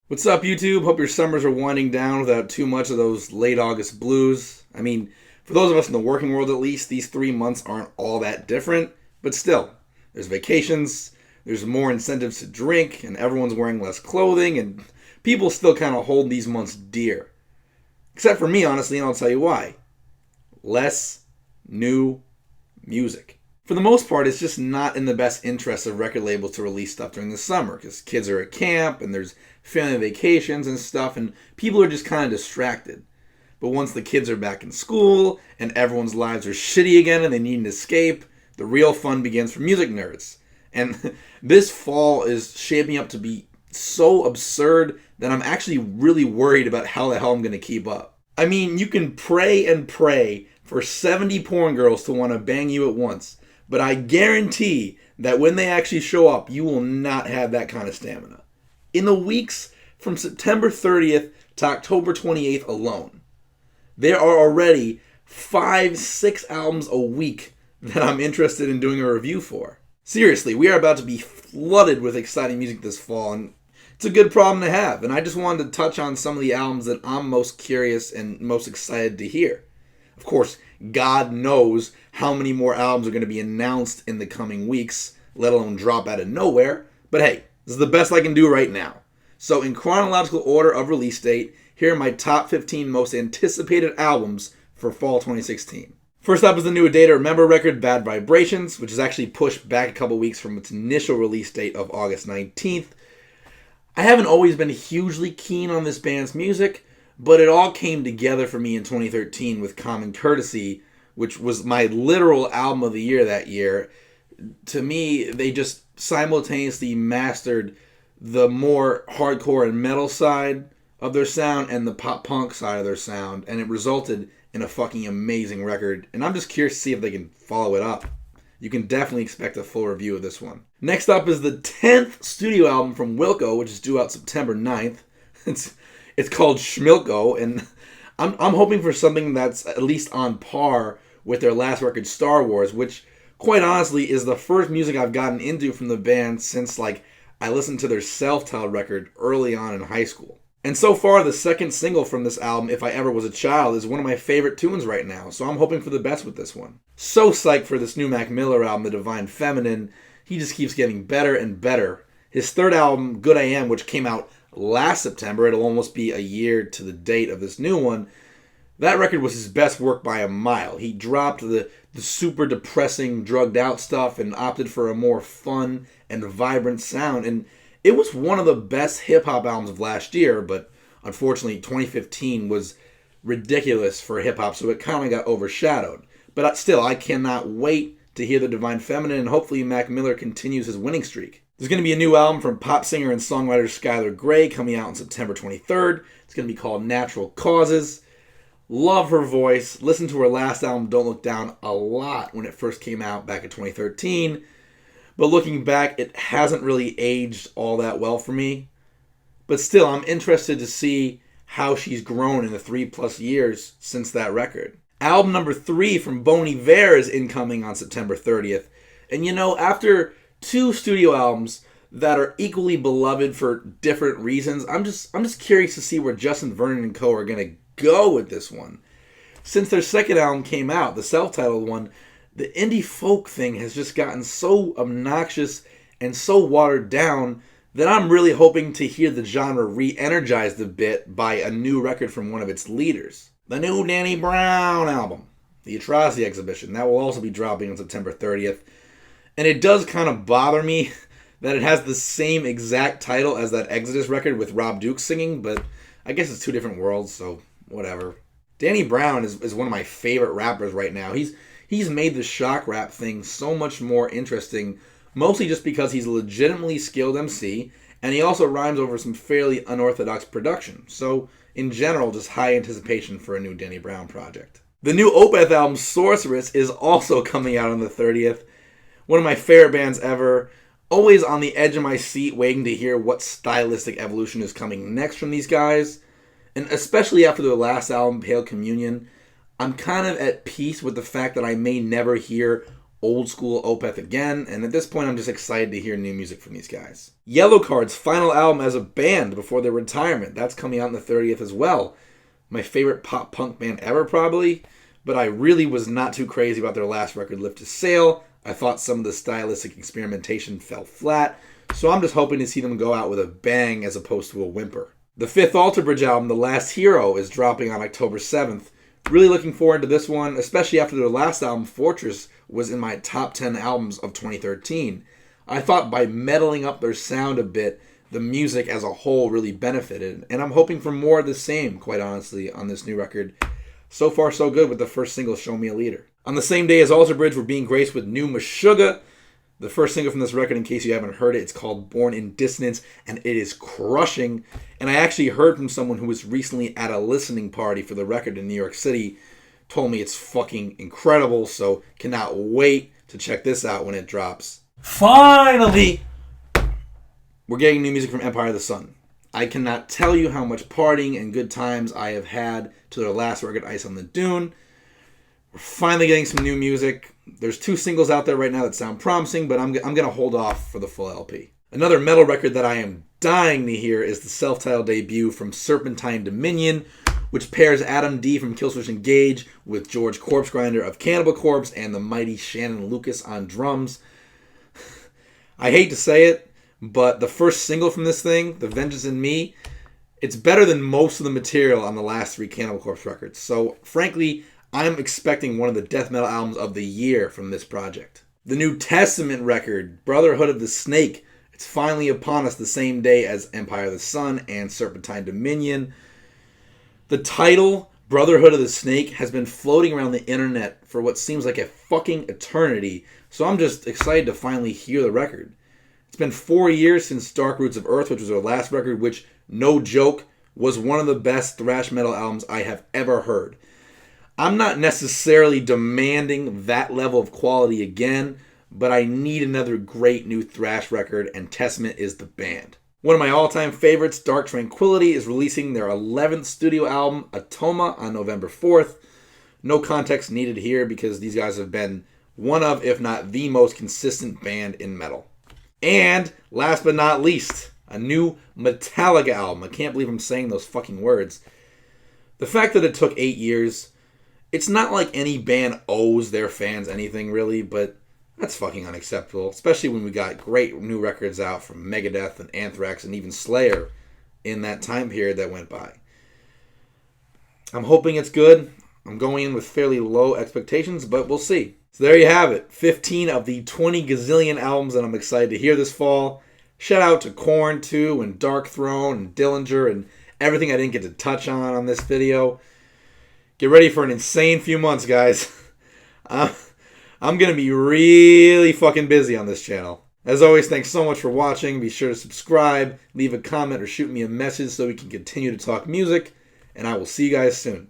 What's up, YouTube? Hope your summers are winding down without too much of those late August blues. I mean, for those of us in the working world at least, these 3 months aren't all that different, but still, there's vacations, there's more incentives to drink, and everyone's wearing less clothing, and people still kind of hold these months dear. Except for me, honestly, and I'll tell you why. Less new music. For the most part, it's just not in the best interest of record labels to release stuff during the summer because kids are at camp and there's family vacations and stuff, and people are just kind of distracted. But once the kids are back in school and everyone's lives are shitty again and they need an escape, the real fun begins for music nerds. And this fall is shaping up to be so absurd that I'm actually really worried about how the hell I'm going to keep up. I mean, you can pray and pray for 70 porn girls to want to bang you at once, but I guarantee that when they actually show up, you will not have that kind of stamina. In the weeks from September 30th to October 28th alone, there are already 5-6 albums a week that I'm interested in doing a review for. Seriously, we are about to be flooded with exciting music this fall, and it's a good problem to have. And I just wanted to touch on some of the albums that I'm most curious and most excited to hear. Of course, God knows how many more albums are going to be announced in the coming weeks, let alone drop out of nowhere. But hey, this is the best I can do right now. So in chronological order of release date, here are my top 15 most anticipated albums for fall 2016. First up is the new A Day to Remember record, Bad Vibrations, which is actually pushed back a couple weeks from its initial release date of August 19th. I haven't always been hugely keen on this band's music, but it all came together for me in 2013 with Common Courtesy, which was my literal album of the year that year. To me, they just simultaneously mastered the more hardcore and metal side of their sound and the pop-punk side of their sound, and it resulted in a fucking amazing record, and I'm just curious to see if they can follow it up. You can definitely expect a full review of this one. Next up is the 10th studio album from Wilco, which is due out September 9th. It's called Schmilko, and I'm hoping for something that's at least on par with their last record, Star Wars, which, quite honestly, is the first music I've gotten into from the band since, I listened to their self-titled record early on in high school. And so far, the second single from this album, If I Ever Was a Child, is one of my favorite tunes right now, so I'm hoping for the best with this one. So psyched for this new Mac Miller album, The Divine Feminine. He just keeps getting better and better. His third album, Good I Am, which came out last September, it'll almost be a year to the date of this new one, that record was his best work by a mile. He dropped the super depressing, drugged out stuff and opted for a more fun and vibrant sound. And it was one of the best hip-hop albums of last year, but unfortunately 2015 was ridiculous for hip-hop, so it kind of got overshadowed. But still, I cannot wait to hear The Divine Feminine, and hopefully Mac Miller continues his winning streak. There's going to be a new album from pop singer and songwriter Skylar Grey coming out on September 23rd. It's going to be called Natural Causes. Love her voice. Listened to her last album, Don't Look Down, a lot when it first came out back in 2013. But looking back, it hasn't really aged all that well for me. But still, I'm interested to see how she's grown in the 3+ years since that record. Album number 3 from Boney Vera is incoming on September 30th. And after 2 studio albums that are equally beloved for different reasons, I'm just curious to see where Justin Vernon and co. are going to go with this one. Since their second album came out, the self-titled one, the indie folk thing has just gotten so obnoxious and so watered down that I'm really hoping to hear the genre re-energized a bit by a new record from one of its leaders. The new Danny Brown album, The Atrocity Exhibition, that will also be dropping on September 30th. And it does kind of bother me that it has the same exact title as that Exodus record with Rob Duke singing, but I guess it's 2 different worlds, so whatever. Danny Brown is one of my favorite rappers right now. He's made the shock rap thing so much more interesting, mostly just because he's a legitimately skilled MC, and he also rhymes over some fairly unorthodox production. So, in general, just high anticipation for a new Danny Brown project. The new Opeth album, Sorceress, is also coming out on the 30th. One of my favorite bands ever. Always on the edge of my seat waiting to hear what stylistic evolution is coming next from these guys. And especially after their last album, Pale Communion, I'm kind of at peace with the fact that I may never hear old school Opeth again, and at this point I'm just excited to hear new music from these guys. Yellowcards' final album as a band before their retirement, that's coming out on the 30th as well. My favorite pop punk band ever probably, but I really was not too crazy about their last record, Lift to Sail. I thought some of the stylistic experimentation fell flat, so I'm just hoping to see them go out with a bang as opposed to a whimper. The fifth Alter Bridge album, The Last Hero, is dropping on October 7th. Really looking forward to this one, especially after their last album, Fortress, was in my top 10 albums of 2013. I thought by meddling up their sound a bit, the music as a whole really benefited, and I'm hoping for more of the same, quite honestly, on this new record. So far, so good with the first single, Show Me a Leader. On the same day as Alter Bridge, we're being graced with new Meshuggah. The first single from this record, in case you haven't heard it, it's called Born in Dissonance, and it is crushing. And I actually heard from someone who was recently at a listening party for the record in New York City, told me it's fucking incredible, so cannot wait to check this out when it drops. Finally! We're getting new music from Empire of the Sun. I cannot tell you how much partying and good times I have had to their last record, Ice on the Dune. We're finally getting some new music. There's 2 singles out there right now that sound promising, but I'm going to hold off for the full LP. Another metal record that I am dying to hear is the self-titled debut from Serpentine Dominion, which pairs Adam D from Killswitch Engage with George Corpsegrinder of Cannibal Corpse and the mighty Shannon Lucas on drums. I hate to say it, but the first single from this thing, The Vengeance in Me, it's better than most of the material on the last 3 Cannibal Corpse records. So, frankly, I'm expecting one of the death metal albums of the year from this project. The New Testament record, Brotherhood of the Snake, it's finally upon us the same day as Empire of the Sun and Serpentine Dominion. The title, Brotherhood of the Snake, has been floating around the internet for what seems like a fucking eternity, so I'm just excited to finally hear the record. It's been 4 years since Dark Roots of Earth, which was our last record, which, no joke, was one of the best thrash metal albums I have ever heard. I'm not necessarily demanding that level of quality again, but I need another great new thrash record, and Testament is the band. One of my all-time favorites, Dark Tranquillity, is releasing their 11th studio album, Atoma, on November 4th. No context needed here because these guys have been one of, if not the most consistent band in metal. And, last but not least, a new Metallica album. I can't believe I'm saying those fucking words. The fact that it took 8 years, it's not like any band owes their fans anything really, but that's fucking unacceptable, especially when we got great new records out from Megadeth and Anthrax and even Slayer in that time period that went by. I'm hoping it's good. I'm going in with fairly low expectations, but we'll see. So there you have it. 15 of the 20 gazillion albums that I'm excited to hear this fall. Shout out to Korn too, and Dark Throne, and Dillinger, and everything I didn't get to touch on this video. Get ready for an insane few months, guys. I'm going to be really fucking busy on this channel. As always, thanks so much for watching. Be sure to subscribe, leave a comment, or shoot me a message so we can continue to talk music. And I will see you guys soon.